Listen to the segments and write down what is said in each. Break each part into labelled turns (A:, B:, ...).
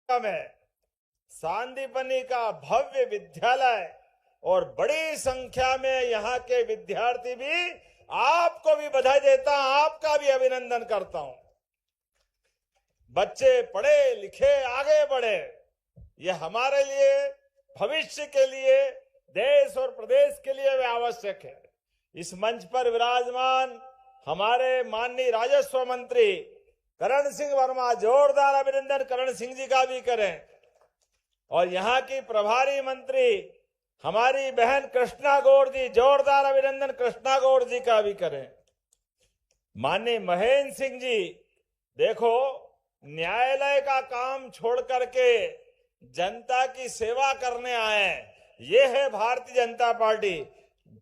A: में सांदीपनी का भव्य विद्यालय और बड़ी संख्या में यहाँ के विद्यार्थी भी, आपको भी बधाई देता हूं, आपका भी अभिनंदन करता हूं। बच्चे पढ़े लिखे आगे बढ़े, ये हमारे लिए, भविष्य के लिए, देश और प्रदेश के लिए वे आवश्यक है। इस मंच पर विराजमान हमारे माननीय राजस्व मंत्री करण सिंह वर्मा, जोरदार अभिनंदन करण सिंह जी का भी करें। और यहाँ की प्रभारी मंत्री हमारी बहन कृष्णा गौड़ जी, जोरदार अभिनंदन कृष्णा गौड़ जी का भी करें। माननीय महेंद्र सिंह जी, देखो न्यायालय का काम छोड़ करके जनता की सेवा करने आए, ये है भारतीय जनता पार्टी।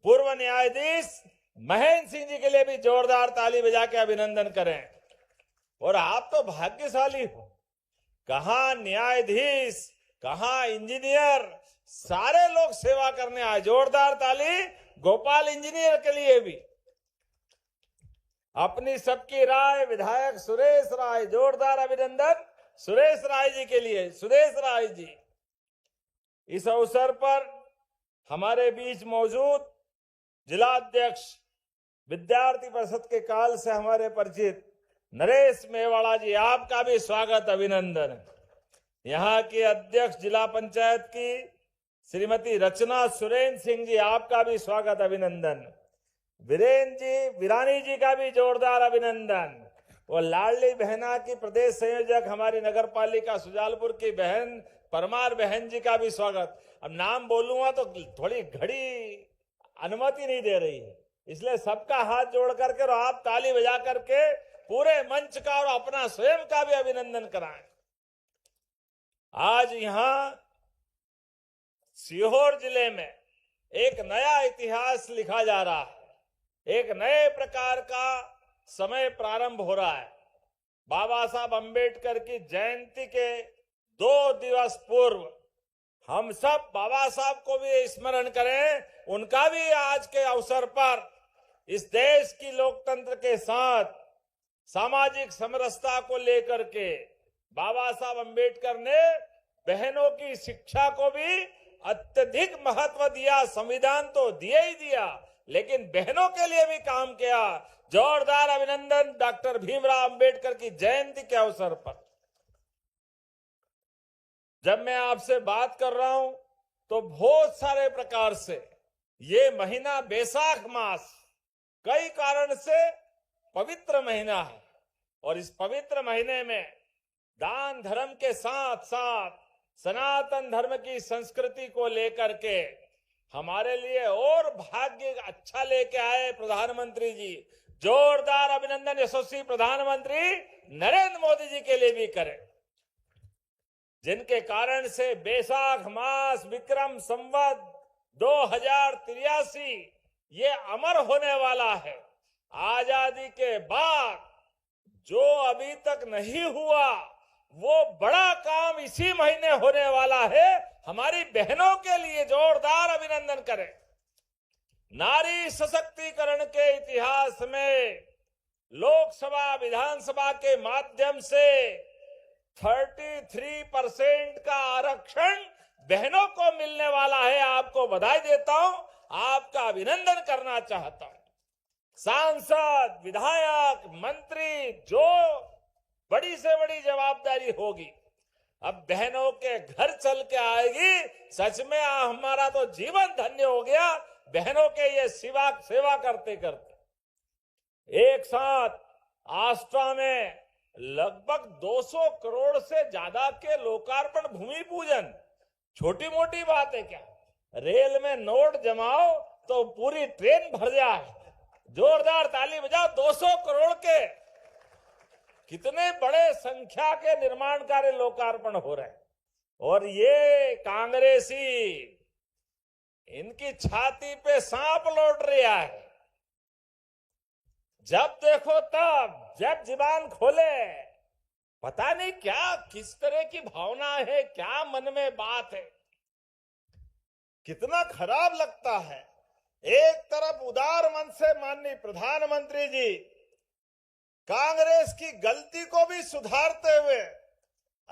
A: पूर्व न्यायाधीश महेंद्र सिंह जी के लिए भी जोरदार ताली बजा के अभिनंदन करें। और आप तो भाग्यशाली हो, कहां न्यायाधीश, कहां इंजीनियर, सारे लोग सेवा करने आए। जोरदार ताली गोपाल इंजीनियर के लिए भी। अपनी सबकी राय विधायक सुरेश राय, जोरदार अभिनंदन सुरेश राय जी के लिए। सुरेश राय जी, इस अवसर पर हमारे बीच मौजूद जिलाध्यक्ष विद्यार्थी परिषद के काल से हमारे परिचित नरेश मेवाड़ा जी, आपका भी स्वागत अभिनंदन। यहाँ के अध्यक्ष जिला पंचायत की श्रीमती रचना सुरेन सिंह जी, आपका भी स्वागत अभिनंदन। वीरेन जी, वीरानी जी का भी जोरदार अभिनंदन। और लाडली बहना की प्रदेश संयोजक हमारी नगर पालिका सुजालपुर की बहन परमार बहन जी का भी स्वागत। अब नाम बोलूंगा तो थोड़ी घड़ी अनुमति नहीं दे रही है, इसलिए सबका हाथ जोड़ करके और आप ताली बजा करके पूरे मंच का और अपना स्वयं का भी अभिनंदन कराएं। आज यहां सीहोर जिले में एक नया इतिहास लिखा जा रहा है, एक नए प्रकार का समय प्रारंभ हो रहा है। बाबा साहब अंबेडकर की जयंती के 2 दिवस पूर्व हम सब बाबा साहब को भी स्मरण करें, उनका भी आज के अवसर पर इस देश की लोकतंत्र के साथ सामाजिक समरसता को लेकर के बाबा साहब अंबेडकर ने बहनों की शिक्षा को भी अत्यधिक महत्व दिया। संविधान तो दिया ही दिया, लेकिन बहनों के लिए भी काम किया। जोरदार अभिनंदन डॉक्टर भीमराव अंबेडकर की जयंती के अवसर पर। जब मैं आपसे बात कर रहा हूं तो बहुत सारे प्रकार से ये महीना बैसाख मास कई कारण से पवित्र महीना है, और इस पवित्र महीने में दान धर्म के साथ साथ सनातन धर्म की संस्कृति को लेकर के हमारे लिए और भाग्य अच्छा लेके आए प्रधानमंत्री जी। जोरदार अभिनंदन यशस्वी प्रधानमंत्री नरेंद्र मोदी जी के लिए भी करें, जिनके कारण से बैसाख मास विक्रम संवत 2083 ये अमर होने वाला है। आजादी के बाद जो अभी तक नहीं हुआ वो बड़ा काम इसी महीने होने वाला है हमारी बहनों के लिए। जोरदार अभिनंदन करें। नारी सशक्तिकरण के इतिहास में लोकसभा विधानसभा के माध्यम से 33% का आरक्षण बहनों को मिलने वाला है। आपको बधाई देता हूं, आपका अभिनंदन करना चाहता हूं। सांसद, विधायक, मंत्री, जो बड़ी से बड़ी जवाबदारी होगी अब बहनों के घर चल के आएगी। सच में हमारा तो जीवन धन्य हो गया बहनों के ये सेवा करते करते। एक साथ आष्टा में लगभग 200 करोड़ से ज्यादा के लोकार्पण भूमि पूजन छोटी मोटी बात है क्या? रेल में नोट जमाओ तो पूरी ट्रेन भर जाए। जोरदार ताली बजाओ। 200 करोड़ के कितने बड़े संख्या के निर्माण कार्य लोकार्पण हो रहे हैं। और ये कांग्रेसी इनकी छाती पे सांप लौट रहा है। जब देखो तब, जब जुबान खोले, पता नहीं क्या किस तरह की भावना है, क्या मन में बात है। कितना खराब लगता है। एक तरफ उदार मन से माननीय प्रधानमंत्री जी कांग्रेस की गलती को भी सुधारते हुए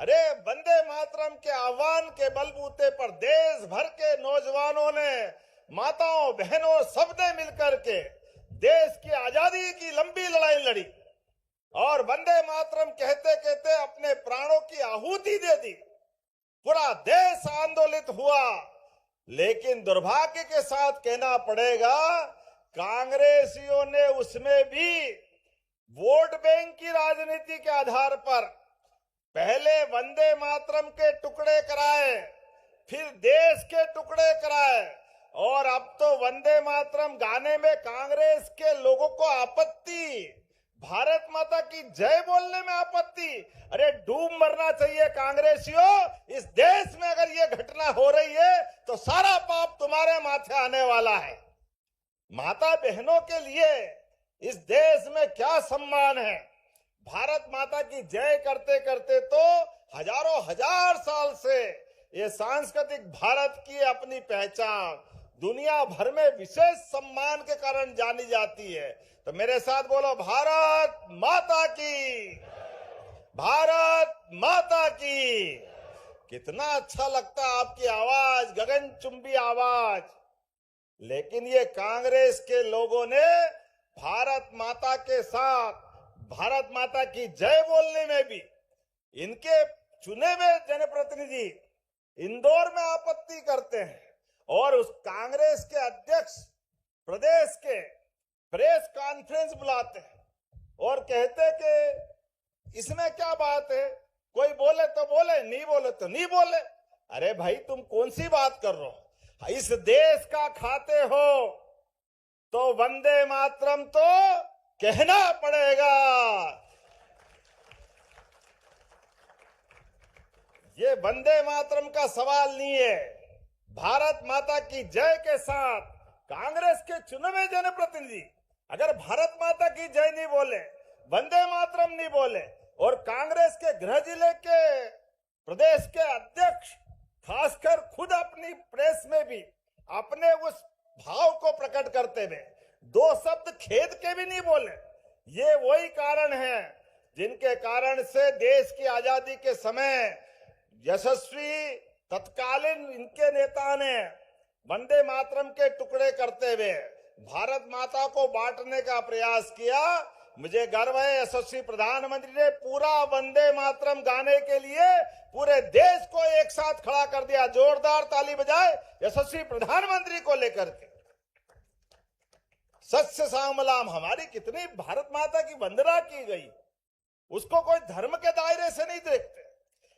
A: अरे वंदे मातरम के आह्वान के बलबूते पर देश भर के नौजवानों ने, माताओं बहनों सबने मिलकर के देश की आजादी की लंबी लड़ाई लड़ी और वंदे मातरम कहते कहते अपने प्राणों की आहुति दे दी। पूरा देश आंदोलित हुआ, लेकिन दुर्भाग्य के साथ कहना पड़ेगा कांग्रेसियों ने उसमें भी वोट बैंक की राजनीति के आधार पर पहले वंदे मातरम के टुकड़े कराए, फिर देश के टुकड़े कराए और अब तो वंदे मातरम गाने में कांग्रेस के लोगों को आपत्ति, भारत माता की जय बोलने में आपत्ति। अरे डूब मरना चाहिए कांग्रेसियों। इस देश में अगर ये घटना हो रही है तो सारा पाप तुम्हारे माथे आने वाला है। माता बहनों के लिए इस देश में क्या सम्मान है। भारत माता की जय करते करते तो हजारों हजार साल से ये सांस्कृतिक भारत की अपनी पहचान दुनिया भर में विशेष सम्मान के कारण जानी जाती है। तो मेरे साथ बोलो, भारत माता की, भारत माता की। कितना अच्छा लगता आपकी आवाज, गगनचुंबी आवाज। लेकिन ये कांग्रेस के लोगों ने भारत माता के साथ भारत माता की जय बोलने में भी इनके चुने हुए जनप्रतिनिधि इंदौर में आपत्ति करते हैं और उस कांग्रेस के अध्यक्ष प्रदेश के प्रेस कॉन्फ्रेंस बुलाते हैं और कहते कि इसमें क्या बात है, कोई बोले तो बोले, नहीं बोले तो नहीं बोले। अरे भाई तुम कौन सी बात कर रहे हो? इस देश का खाते हो तो वंदे मातरम तो कहना पड़ेगा। ये वंदे मातरम का सवाल नहीं है। भारत माता की जय के साथ कांग्रेस के चुने हुए जनप्रतिनिधि अगर भारत माता की जय नहीं बोले, वंदे मातरम नहीं बोले और कांग्रेस के गृह जिले के प्रदेश के अध्यक्ष खासकर खुद अपनी प्रेस में भी अपने उस भाव को प्रकट करते हुए दो शब्द खेद के भी नहीं बोले, ये वही कारण है जिनके कारण से देश की आजादी के समय यशस्वी तत्कालीन इनके नेता ने वंदे मातरम के टुकड़े करते हुए भारत माता को बांटने का प्रयास किया। मुझे गर्व है यशस्वी प्रधानमंत्री ने पूरा वंदे मातरम गाने के लिए पूरे देश को एक साथ खड़ा कर दिया। जोरदार ताली बजाए यशस्वी प्रधानमंत्री को लेकर के। सत्य सामलाम हमारी कितनी भारत माता की वंदना की गई, उसको कोई धर्म के दायरे से नहीं देखते।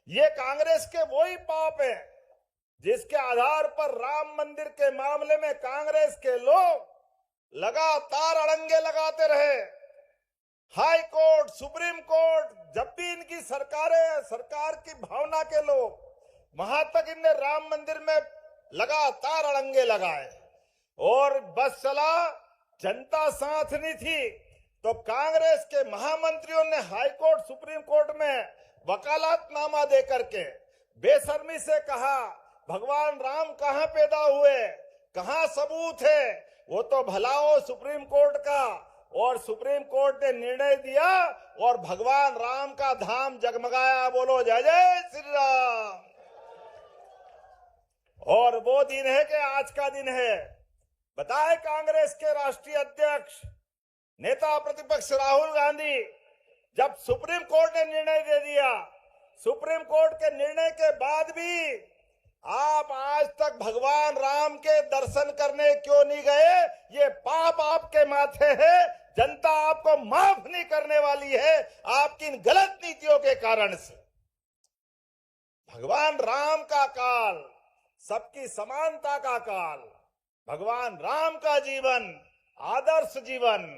A: ये कांग्रेस के वही पाप है जिसके आधार पर राम मंदिर के मामले में कांग्रेस के लोग लगातार अड़ंगे लगाते रहे। हाई कोर्ट, सुप्रीम कोर्ट, जब भी इनकी सरकार की भावना के लोग वहां तक इनने राम मंदिर में लगातार अड़ंगे लगाए और बस चला, जनता साथ नहीं थी तो कांग्रेस के महामंत्रियों ने हाई कोर्ट, सुप्रीम कोर्ट में वकालतनामा दे करके बेशर्मी से कहा भगवान राम कहां पैदा हुए, कहां सबूत है। वो तो भला हो सुप्रीम कोर्ट का, और सुप्रीम कोर्ट ने निर्णय दिया और भगवान राम का धाम जगमगाया। बोलो जय जय श्री राम। और वो दिन है कि आज का दिन है। बताए कांग्रेस के राष्ट्रीय अध्यक्ष नेता प्रतिपक्ष राहुल गांधी, जब सुप्रीम कोर्ट ने निर्णय दे दिया, सुप्रीम कोर्ट के निर्णय के बाद भी आप आज तक भगवान राम के दर्शन करने क्यों नहीं गए? ये पाप आपके माथे है। जनता आपको माफ नहीं करने वाली है आपकी इन गलत नीतियों के कारण से। भगवान राम का काल, सबकी समानता का काल, भगवान राम का जीवन, आदर्श जीवन,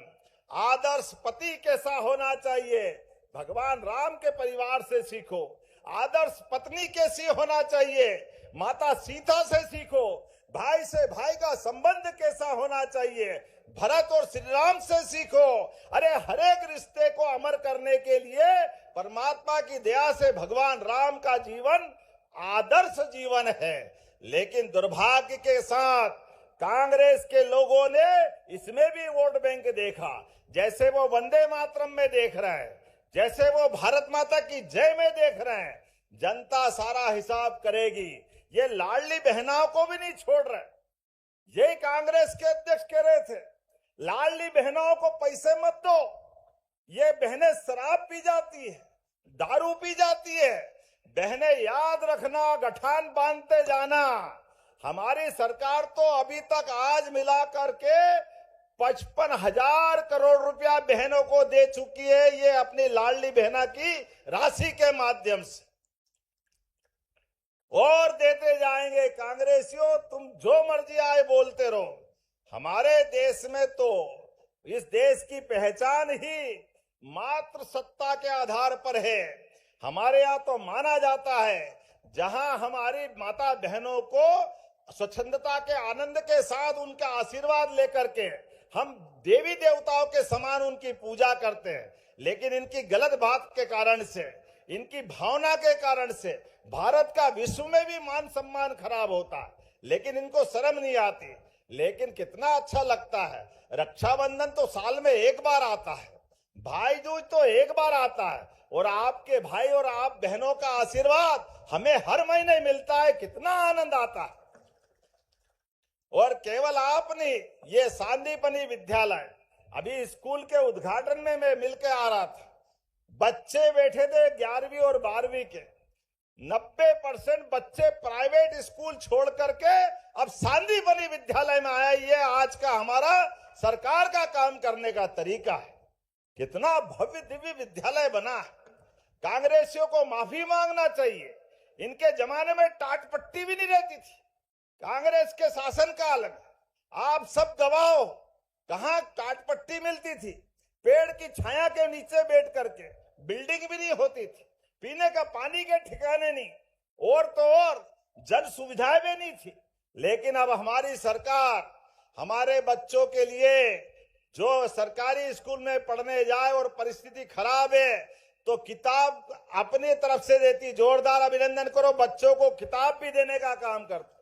A: आदर्श पति कैसा होना चाहिए भगवान राम के परिवार से सीखो। आदर्श पत्नी कैसी होना चाहिए माता सीता से सीखो। भाई से भाई का संबंध कैसा होना चाहिए भरत और श्री राम से सीखो। अरे हर एक रिश्ते को अमर करने के लिए परमात्मा की दया से भगवान राम का जीवन आदर्श जीवन है। लेकिन दुर्भाग्य के साथ कांग्रेस के लोगों ने इसमें भी वोट बैंक देखा। जैसे वो वंदे मातरम में देख रहे हैं, जैसे वो भारत माता की जय में देख रहे हैं, जनता सारा हिसाब करेगी। ये लाडली बहनाओं को भी नहीं छोड़ रहे। यही कांग्रेस के अध्यक्ष कह रहे थे, लाडली बहनों को पैसे मत दो। ये बहनें शराब पी जाती है, दारू पी जाती है। बहनें याद रखना, गठान बांधते जाना। हमारी सरकार तो अभी तक आज मिला करके 55,000 करोड़ रुपया बहनों को दे चुकी है, ये अपनी लाडली बहना की राशि के माध्यम से, और देते जाएंगे। कांग्रेसियों, तुम जो मर्जी आए बोलते रहो। हमारे देश में तो इस देश की पहचान ही मात्र सत्ता के आधार पर है। हमारे यहाँ तो माना जाता है, जहां हमारी माता बहनों को स्वच्छंदता के आनंद के साथ उनका आशीर्वाद लेकर के हम देवी देवताओं के समान उनकी पूजा करते हैं। लेकिन इनकी गलत बात के कारण से, इनकी भावना के कारण से भारत का विश्व में भी मान सम्मान खराब होता है, लेकिन इनको शर्म नहीं आती। लेकिन कितना अच्छा लगता है, रक्षाबंधन तो साल में एक बार आता है, भाई दूज तो एक बार आता है, और आपके भाई और आप बहनों का आशीर्वाद हमें हर महीने मिलता है। कितना आनंद आता है। और केवल आप नहीं, ये सांदीपनी विद्यालय, अभी स्कूल के उद्घाटन में मैं मिलकर आ रहा था, बच्चे बैठे थे 11वीं और 12वीं के, 90% बच्चे प्राइवेट स्कूल छोड़ करके अब सांदीपनी विद्यालय में आया। ये आज का हमारा सरकार का काम करने का तरीका है। कितना भव्य दिव्य विद्यालय बना है। कांग्रेसियों को माफी मांगना चाहिए। इनके जमाने में टाट पट्टी भी नहीं रहती थी। कांग्रेस के शासन काल में आप सब गवाह, कहां टाट पट्टी मिलती थी। पेड़ की छाया के नीचे बैठ करके, बिल्डिंग भी नहीं होती थी, पीने का पानी के ठिकाने नहीं, और तो और जन सुविधाएं भी नहीं थी। लेकिन अब हमारी सरकार हमारे बच्चों के लिए, जो सरकारी स्कूल में पढ़ने जाए और परिस्थिति खराब है, तो किताब अपनी तरफ से देती। जोरदार अभिनंदन करो, बच्चों को किताब भी देने का काम करती।